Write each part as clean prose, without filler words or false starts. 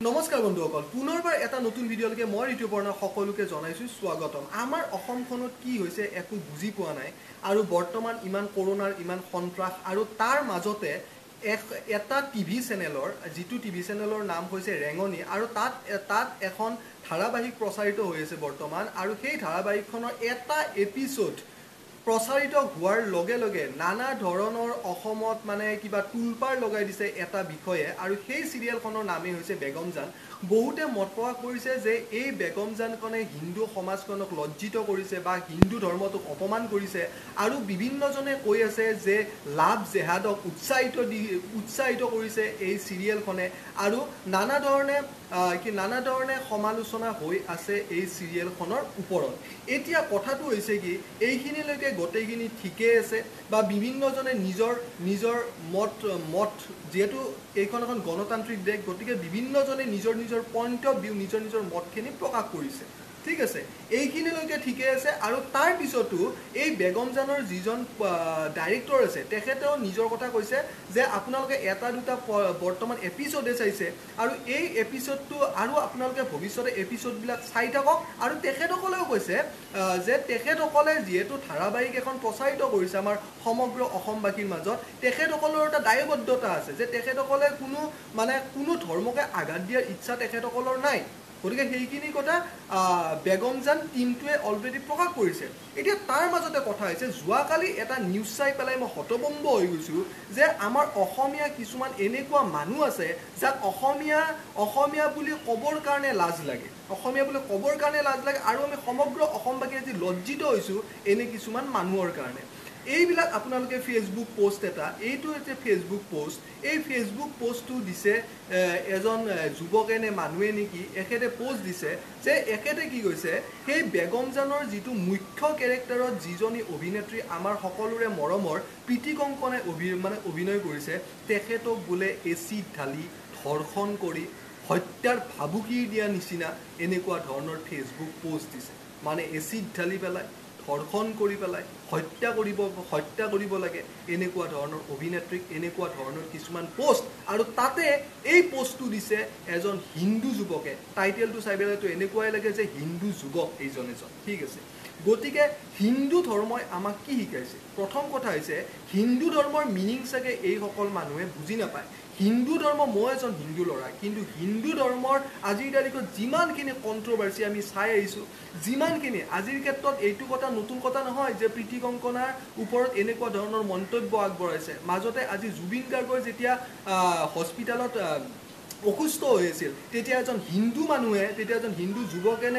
নমস্কাৰ বন্ধুসকল পুনৰবাৰ এটা নতুন ভিডিঅ'লৈকে মই ঋতুপৰ্ণা সকলোকে জনাইছো স্বাগতম আমাৰ অসমখনত কি হৈছে একো বুজি পোৱা নাই আৰু বৰ্তমান ইমান কৰোনাৰ ইমান সন্ত্ৰাস আৰু তাৰ মাজতে এটা টিভি চেনেলৰ যিটো টিভি চেনেলৰ নাম হৈছে ৰেঙনি আৰু তাত এখন ধাৰাবাহিক প্ৰচাৰিত হৈ আছে বৰ্তমান আৰু সেই ধাৰাবাহিকখনৰ এটা এপিসোড প্ৰচাৰিত হোৱাৰ লগে লগে নানা ধৰণৰ অসমত মানে কিবা টুলপাৰ লগাই দিছে এটা বিষয়ে আৰু সেই সিৰিয়েলখনৰ নামেই হৈছে বেগমজান বহুতে মত প্ৰকাশ কৰিছে যে এই বেগমজানখনে হিন্দু সমাজখনক লজ্জিত কৰিছে বা হিন্দু ধৰ্মটোক অপমান কৰিছে আৰু বিভিন্নজনে কৈ আছে যে লাভ জেহাদক উৎসাহিত কৰিছে এই সিৰিয়েলখনে আৰু নানা ধৰণে সমালোচনা হৈ আছে এই সিৰিয়েলখনৰ ওপৰত এতিয়া কথাটো হৈছে কি এইখিনিলৈকে গোটেইখিনি ঠিকে আছে বা বিভিন্নজনে নিজৰ মত যেহেতু এইখন এখন গণতান্ত্ৰিক দেশ গতিকে বিভিন্নজনে নিজৰ পইণ্ট অফ ভিউ নিজৰ মতখিনি প্ৰকাশ কৰিছে ঠিক আছে এইখিনিলৈকে ঠিকে আছে আৰু তাৰ পিছতো এই বেগমজানৰ যিজন ডাইৰেক্টৰ আছে তেখেতেও নিজৰ কথা কৈছে যে আপোনালোকে এটা দুটা বৰ্তমান এপিসোডে চাইছে আৰু এই এপিসোডটো আৰু আপোনালোকে ভৱিষ্যতে এপিসোডবিলাক চাই থাকক আৰু তেখেতসকলেও কৈছে যে তেখেতসকলে যিহেতু ধাৰাবাহিক এখন প্ৰচাৰিত কৰিছে আমাৰ সমগ্ৰ অসমবাসীৰ মাজত তেখেতসকলৰ এটা দায়বদ্ধতা আছে যে তেখেতসকলে কোনো ধৰ্মকে আঘাত দিয়াৰ ইচ্ছা তেখেতসকলৰ নাই গতিকে সেইখিনি কথা বেগমজান টিমটোৱে অলৰেডি প্ৰকাশ কৰিছে এতিয়া তাৰ মাজতে কথা হৈছে যোৱাকালি এটা নিউজ চাই পেলাই মই হতভম্ব হৈ গৈছোঁ যে আমাৰ অসমীয়া কিছুমান এনেকুৱা মানুহ আছে যাক অসমীয়া বুলি ক'বৰ কাৰণে লাজ লাগে আৰু আমি সমগ্ৰ অসমবাসী আজি লজ্জিত হৈছোঁ এনে কিছুমান মানুহৰ কাৰণে এইবিলাক আপোনালোকে ফেচবুক পোষ্ট এইটো হৈছে ফেচবুক পোষ্ট এই ফেচবুক পোষ্টটো দিছে এজন যুৱকে নে মানুহে নেকি এখেতে পোষ্ট দিছে যে এখেতে কি কৈছে সেই বেগমজানৰ যিটো মুখ্য কেৰেক্টাৰত যিজনী অভিনেত্ৰী আমাৰ সকলোৰে মৰমৰ প্ৰীতি কংকনে অভিনয় কৰিছে তেখেতক বোলে এচিড ঢালি ধৰ্ষণ কৰি হত্যাৰ ভাবুকি দিয়া নিচিনা এনেকুৱা ধৰণৰ ফেচবুক পোষ্ট দিছে মানে এচিড ঢালি পেলাই ধৰ্ষণ কৰি পেলাই হত্যা কৰিব লাগে এনেকুৱা ধৰণৰ অভিনেত্ৰীক এনেকুৱা ধৰণৰ কিছুমান পোষ্ট আৰু তাতে এই পোষ্টটো দিছে এজন হিন্দু যুৱকে টাইটেলটো চাই পেলাইতো এনেকুৱাই লাগে যে হিন্দু যুৱক এজন ঠিক আছে গতিকে হিন্দু ধৰ্মই আমাক কি শিকাইছে প্ৰথম কথা হৈছে হিন্দু ধৰ্মৰ মিনিং চাগে এইসকল মানুহে বুজি নাপায় হিন্দু ধৰ্ম মই এজন হিন্দু ল'ৰা কিন্তু হিন্দু ধৰ্মৰ আজিৰ তাৰিখত যিমানখিনি কণ্ট্ৰভাৰ্চি আমি চাই আহিছোঁ যিমানখিনি আজিৰ ক্ষেত্ৰত এইটো কথা নতুন কথা নহয় যে প্ৰীতি কংকনাৰ ওপৰত এনেকুৱা ধৰণৰ মন্তব্য আগবঢ়াইছে মাজতে আজি জুবিন গাৰ্গৰ যেতিয়া হস্পিটেলত অসুস্থ হৈ আছিল তেতিয়া এজন হিন্দু যুৱকে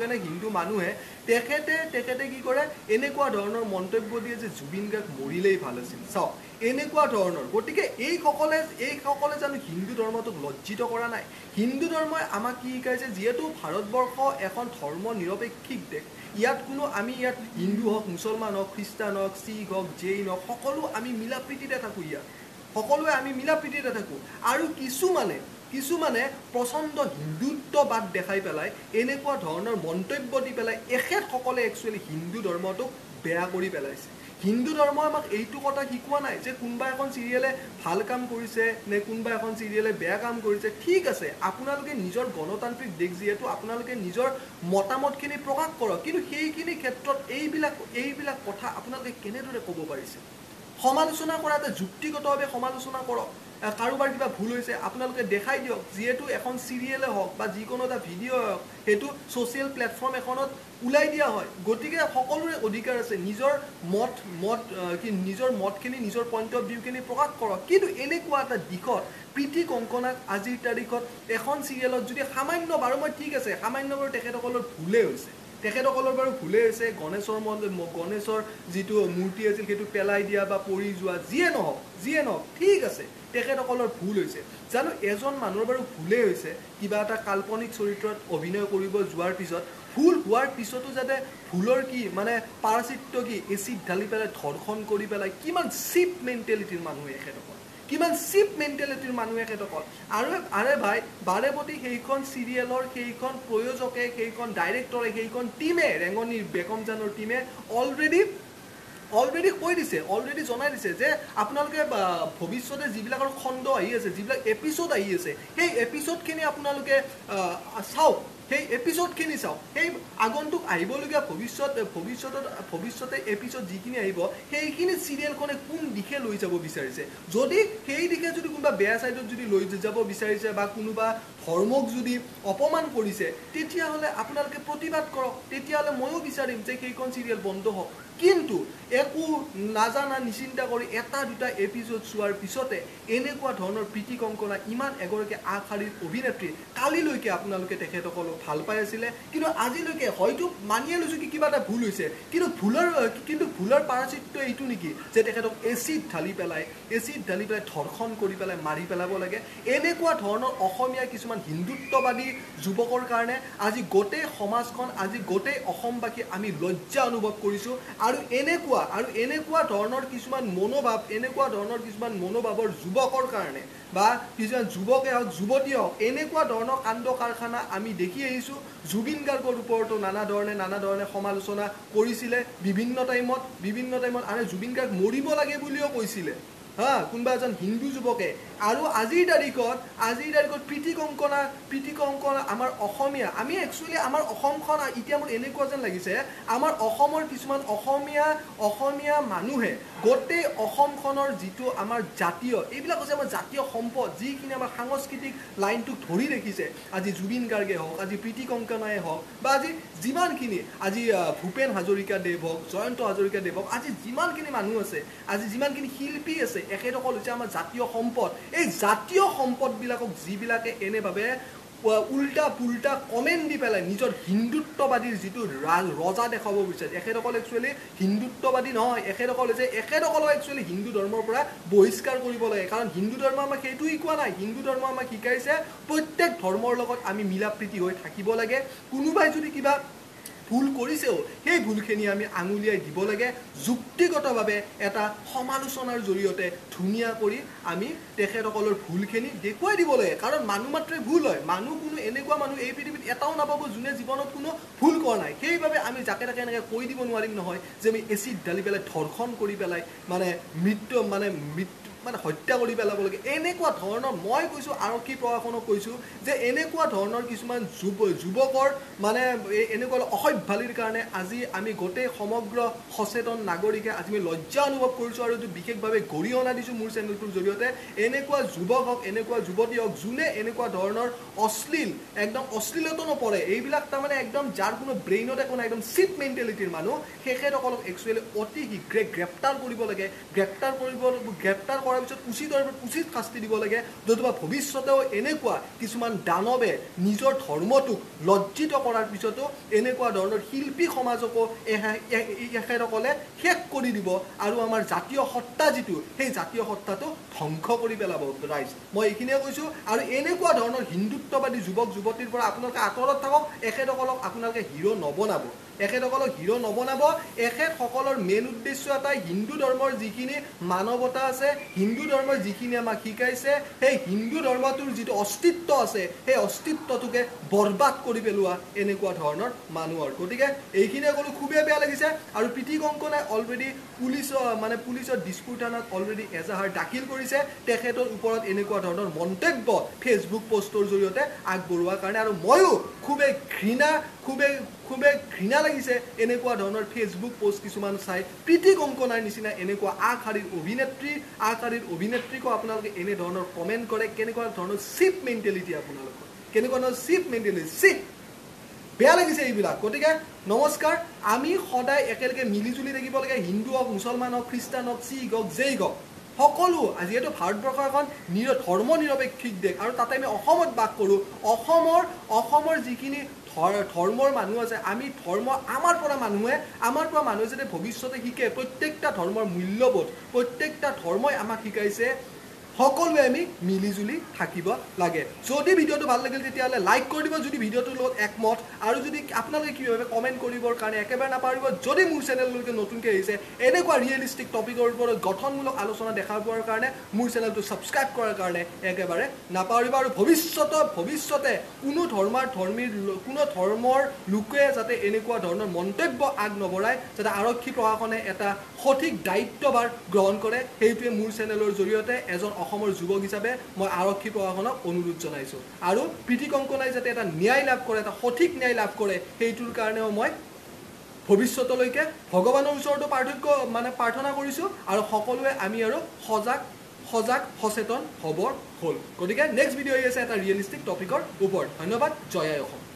নে হিন্দু মানুহে তেখেতে কি কৰে এনেকুৱা ধৰণৰ মন্তব্য দিয়ে যে জুবিন গাৰ্গ মৰিলেই ভাল আছিল চাওক এনেকুৱা ধৰণৰ গতিকে এইসকলে জানো হিন্দু ধৰ্মটোক লজ্জিত কৰা নাই হিন্দু ধৰ্মই আমাক কি শিকাইছে যিহেতু ভাৰতবৰ্ষ এখন ধৰ্ম নিৰপেক্ষিক দেশ ইয়াত হিন্দু হওক মুছলমান হওক খ্ৰীষ্টান হওক শিখ হওক জৈন হওক সকলো আমি মিলা প্ৰীতিৰে থাকোঁ সকলোৱে আমি মিলা প্ৰীতিৰে থাকোঁ আৰু কিছুমানে প্ৰচণ্ড হিন্দুত্ববাদ দেখাই পেলাই এনেকুৱা ধৰণৰ মন্তব্য দি পেলাই এখেতসকলে একচুৱেলি হিন্দু ধৰ্মটোক বেয়া কৰি পেলাইছে হিন্দু ধৰ্মই আমাক এইটো কথা শিকোৱা নাই যে কোনোবা এখন চিৰিয়েলে ভাল কাম কৰিছে নে কোনোবা এখন চিৰিয়েলে বেয়া কাম কৰিছে ঠিক আছে আপোনালোকে নিজৰ গণতান্ত্ৰিক দেশ যিহেতু আপোনালোকে নিজৰ মতামতখিনি প্ৰকাশ কৰক কিন্তু সেইখিনি ক্ষেত্ৰত এইবিলাক কথা আপোনালোকে কেনেদৰে ক'ব পাৰিছে সমালোচনা কৰাতে যুক্তিগতভাৱে সমালোচনা কৰক কাৰোবাৰ কিবা ভুল হৈছে আপোনালোকে দেখাই দিয়ক যিহেতু এখন চিৰিয়েলে হওক বা যিকোনো এটা ভিডিঅ' হওক সেইটো ছ'চিয়েল প্লেটফৰ্ম এখনত ওলাই দিয়া হয় গতিকে সকলোৰে অধিকাৰ আছে নিজৰ মতখিনি নিজৰ পইণ্ট অফ ভিউখিনি প্ৰকাশ কৰক কিন্তু এনেকুৱা এটা দিশত প্ৰীতি কংকনাক আজিৰ তাৰিখত এখন চিৰিয়েলত যদি সামান্য বাৰু মই ঠিক আছে সামান্য বাৰু তেখেতসকলৰ ভুলে হৈছে গণেশৰ যিটো মূৰ্তি আছিল সেইটো পেলাই দিয়া বা পৰি যোৱা যিয়ে নহওক ঠিক আছে তেখেতসকলৰ ভুল হৈছে জানো এজন মানুহৰ বাৰু ভুলেই হৈছে কিবা এটা কাল্পনিক চৰিত্ৰত অভিনয় কৰিব যোৱাৰ পিছত ভুল হোৱাৰ পিছতো যাতে ভুলৰ কি মানে পাৰচিত্য কি এচিড ঢালি পেলাই ধৰ্ষণ কৰি পেলাই কিমান চিপ মেণ্টেলিটিৰ মানুহ এখেতসকল আৰু ভাই বাৰেপতি সেইখন চিৰিয়েলৰ সেইখন প্ৰযোজকে সেইখন ডাইৰেক্টৰে সেইখন টিমে ৰেঙনিৰ বেগমজানৰ টিমে অলৰেডি অলৰেডি কৈ দিছে, অলৰেডি জনাই দিছে যে আপোনালোকে ভৱিষ্যতে যিবিলাকৰ খণ্ড আহি আছে, যিবিলাক এপিছ'ড আহি আছে, সেই এপিছ'ডখিনি আপোনালোকে চাওক, সেই এপিছ'ডখিনি চাওক। সেই আগন্তুক আহিবলগীয়া ভৱিষ্যতে এপিছ'ড যিখিনি আহিব, সেইখিনি চিৰিয়েলখনে কোন দিশে লৈ যাব বিচাৰিছে। যদি সেই দিশে যদি কোনোবা বেয়া ছাইডত যদি লৈ যাব বিচাৰিছে বা কোনোবা ধৰ্মক যদি অপমান কৰিছে, তেতিয়াহ'লে আপোনালোকে প্ৰতিবাদ কৰক। তেতিয়াহ'লে ময়ো বিচাৰিম যে সেইখন চিৰিয়েল বন্ধ হওক। কিন্তু একো নাজানা নিচিন্তা কৰি এটা দুটা এপিছ'ড চোৱাৰ পিছতে এনেকুৱা ধৰণৰ প্ৰীতি কংকনা, ইমান এগৰাকী আগশাৰীৰ অভিনেত্ৰী, কালিলৈকে আপোনালোকে তেখেতসকলক ভাল পাই আছিলে, কিন্তু আজিলৈকে হয়তো মানিয়ে লৈছোঁ কি কিবা এটা ভুল হৈছে, কিন্তু ভুলৰ পাৰাচিত্য এইটো নেকি যে তেখেতক এচিড ঢালি পেলাই ধৰ্ষণ কৰি পেলাই মাৰি পেলাব লাগে। এনেকুৱা ধৰণৰ অসমীয়া কিছুমান হিন্দুত্ববাদী যুৱকৰ কাৰণে আজি গোটেই সমাজখন, আজি গোটেই অসমবাসী আমি লজ্জা অনুভৱ কৰিছোঁ। আৰু এনেকুৱা ধৰণৰ কিছুমান মনোভাৱৰ যুৱকৰ কাৰণে বা কিছুমান যুৱকে হওক, যুৱতী হওক, এনেকুৱা ধৰণৰ কাণ্ড কাৰখানা আমি দেখি আহিছোঁ। জুবিন গাৰ্গৰ ওপৰতো নানা ধৰণে সমালোচনা কৰিছিলে বিভিন্ন টাইমত, আৰু জুবিন গাৰ্গ মৰিব লাগে বুলিও কৈছিলে কোনোবা এজন হিন্দু যুৱকে। আৰু আজিৰ তাৰিখত প্ৰীতি কংকনা আমাৰ অসমীয়া, আমি একচুৱেলি আমাৰ অসমখন এতিয়া মোৰ এনেকুৱা যেন লাগিছে, আমাৰ অসমৰ কিছুমান অসমীয়া মানুহে গোটেই অসমখনৰ যিটো আমাৰ জাতীয়, এইবিলাক হৈছে আমাৰ জাতীয় সম্পদ, যিখিনি আমাৰ সাংস্কৃতিক লাইনটোক ধৰি ৰাখিছে। আজি জুবিন গাৰ্গে হওক, আজি প্ৰীতি কংকনাই হওক, বা আজি যিমানখিনি, আজি ভূপেন হাজৰিকাদেৱ হওক, জয়ন্ত হাজৰিকাদেৱ হওক, আজি যিমানখিনি মানুহ আছে, আজি যিমানখিনি শিল্পী আছে, এখেতসকল হৈছে আমাৰ জাতীয় সম্পদ। এই জাতীয় সম্পদবিলাকক যিবিলাকে এনেভাৱে উল্টা পুল্টা কমেণ্ট দি পেলাই নিজৰ হিন্দুত্ববাদীৰ যিটো ৰজা দেখাব বিচাৰে, এখেতসকল একচুৱেলি হিন্দুত্ববাদী নহয়। এখেতসকলক একচুৱেলি হিন্দু ধৰ্মৰ পৰা বহিষ্কাৰ কৰিব লাগে। কাৰণ হিন্দু ধৰ্ম আমাক সেইটো শিকোৱা নাই। হিন্দু ধৰ্ম আমাক শিকাইছে প্ৰত্যেক ধৰ্মৰ লগত আমি মিলা প্ৰীতি হৈ থাকিব লাগে। কোনোবাই যদি কিবা ভুল কৰিছেও, সেই ভুলখিনি আমি আঙুলিয়াই দিব লাগে। যুক্তিগতভাৱে এটা সমালোচনাৰ জৰিয়তে ধুনীয়া কৰি আমি তেখেতসকলৰ ভুলখিনি দেখুৱাই দিব লাগে। কাৰণ মানুহ মাত্ৰে ভুল হয়। কোনো এনেকুৱা মানুহ এই পৃথিৱীত এটাও নাপাব যোনে জীৱনত কোনো ভুল কৰা নাই। সেইবাবে আমি যাকে তাকে এনেকৈ কৈ দিব নোৱাৰিম নহয় যে আমি এচিড ঢালি পেলাই, ধৰ্ষণ কৰি পেলাই, মৃত্যু হত্যা কৰি পেলাব লাগে। এনেকুৱা ধৰণৰ, মই কৈছোঁ আৰক্ষী প্ৰশাসনক কৈছোঁ যে এনেকুৱা ধৰণৰ কিছুমান যুৱকৰ এনেকুৱা অসভ্যালিৰ কাৰণে আজি আমি গোটেই সমগ্ৰ সচেতন নাগৰিকে আজি আমি লজ্জা অনুভৱ কৰিছোঁ। আৰু এইটো বিশেষভাৱে গৰিহণা দিছোঁ মোৰ চেনেলটোৰ জৰিয়তে। এনেকুৱা যুৱক হওক, এনেকুৱা যুৱতী হওক, যোনে এনেকুৱা ধৰণৰ অশ্লীলতো নপৰে, এইবিলাক একদম যাৰ কোনো ব্ৰেইনত একো নাই, একদম চিপ মেণ্টেলিটিৰ মানুহ, তেখেতসকলক একচুৱেলি অতি শীঘ্ৰে গ্ৰেপ্তাৰ কৰিব লাগে। গ্ৰেপ্তাৰ কৰাৰ পিছত উচিত শাস্তি দিব লাগে। নতুবা ভৱিষ্যতেও এনেকুৱা কিছুমান দানৱে নিজৰ ধৰ্মটোক লজ্জিত কৰাৰ পিছতো এনেকুৱা ধৰণৰ শিল্পী সমাজকো এখেতসকলে শেষ কৰি দিব আৰু আমাৰ জাতীয় সত্তা যিটো, সেই জাতীয় সত্তাটো ধ্বংস কৰি পেলাব ৰাইজ। মই এইখিনিয়ে কৈছোঁ। আৰু এনেকুৱা ধৰণৰ হিন্দুত্ববাদী যুৱক যুৱতীৰ পৰা আপোনালোকে আঁতৰত থাকক। এখেতসকলক আপোনালোকে হিৰো নবনাব। এখেতসকলৰ মেইন উদ্দেশ্য এটাই, হিন্দু ধৰ্মৰ যিখিনি মানৱতা আছে, হিন্দু ধৰ্মৰ যিখিনি আমাক শিকাইছে, সেই হিন্দু ধৰ্মটোৰ যিটো অস্তিত্ব আছে, সেই অস্তিত্বটোকে বৰবাদ কৰি পেলোৱা এনেকুৱা ধৰণৰ মানুহৰ। গতিকে এইখিনিয়ে ক'লো, খুবেই বেয়া লাগিছে। আৰু প্ৰীতি কংকনাই অলৰেডি পুলিচৰ দিছপুৰ থানাত অলৰেডি এজাহাৰ দাখিল কৰিছে তেখেতৰ ওপৰত এনেকুৱা ধৰণৰ মন্তব্য ফেচবুক পোষ্টৰ জৰিয়তে আগবঢ়োৱাৰ কাৰণে। আৰু ময়ো খুবেই ঘৃণা লাগিছে এনেকুৱা ধৰণৰ ফেচবুক পোষ্ট কিছুমান চাই। প্ৰীতি কংকনাৰ নিচিনা এনেকুৱা আগশাৰীৰ অভিনেত্ৰীকো আপোনালোকে এনে ধৰণৰ কমেণ্ট কৰে। কেনেকুৱা ধৰণৰ চিপ মেণ্টেলিটি আপোনালোকৰ, বেয়া লাগিছে এইবিলাক। গতিকে নমস্কাৰ। আমি সদায় একেলগে মিলিজুলি থাকিব লাগে। হিন্দু হওক, মুছলমান হওক, খ্ৰীষ্টান হওক, শিখ হওক, যেই হওক, সকলো। যিহেতু ভাৰতবৰ্ষ এখন ধৰ্ম নিৰপেক্ষ দেশ আৰু তাতে আমি অসমত বাস কৰোঁ। অসমৰ যিখিনি ধৰ্মৰ মানুহ আছে, আমি আমাৰ পৰা মানুহে যাতে ভৱিষ্যতে শিকে প্ৰত্যেকটা ধৰ্মৰ মূল্যবোধ। প্ৰত্যেকটা ধৰ্মই আমাক শিকাইছে সকলোৱে আমি মিলিজুলি থাকিব লাগে যদি ভিডিঅ'টো ভাল লাগিল তেতিয়াহ'লে লাইক কৰি দিব যদি ভিডিঅ'টোৰ লগত একমত আৰু যদি আপোনালোকে কি ভাবে কমেণ্ট কৰিবৰ কাৰণে একেবাৰে নাপাহৰিব যদি মোৰ চেনেললৈকে নতুনকৈ আহিছে এনেকুৱা ৰিয়েলিষ্টিক টপিকৰ ওপৰত গঠনমূলক আলোচনা দেখা পোৱাৰ কাৰণে মোৰ চেনেলটো ছাবস্ক্ৰাইব কৰাৰ কাৰণে একেবাৰে নাপাহৰিব আৰু ভৱিষ্যতে কোনো ধৰ্মৰ লোকে যাতে এনেকুৱা ধৰণৰ মন্তব্য আগ নবঢ়ায় যাতে আৰক্ষী প্ৰশাসনে এটা সঠিক দায়িত্বভাৰ গ্ৰহণ কৰে সেইটোৱে মোৰ চেনেলৰ জৰিয়তে এজন অসমৰ যুৱক হিচাপে মই আৰক্ষী প্ৰশাসনক অনুৰোধ জনাইছোঁ আৰু প্ৰীতি কংকনাই যাতে এটা ন্যায় লাভ কৰে এটা সঠিক ন্যায় লাভ কৰে সেইটোৰ কাৰণেও মই ভৱিষ্যতলৈকে ভগৱানৰ ওচৰতো প্ৰাৰ্থনা কৰিছোঁ আৰু সকলোৱে আমি আৰু সচেতন হ'বৰ হ'ল গতিকে নেক্সট ভিডিঅ' আহি আছে এটা ৰিয়েলিষ্টিক টপিকৰ ওপৰত ধন্যবাদ জয় আই অসম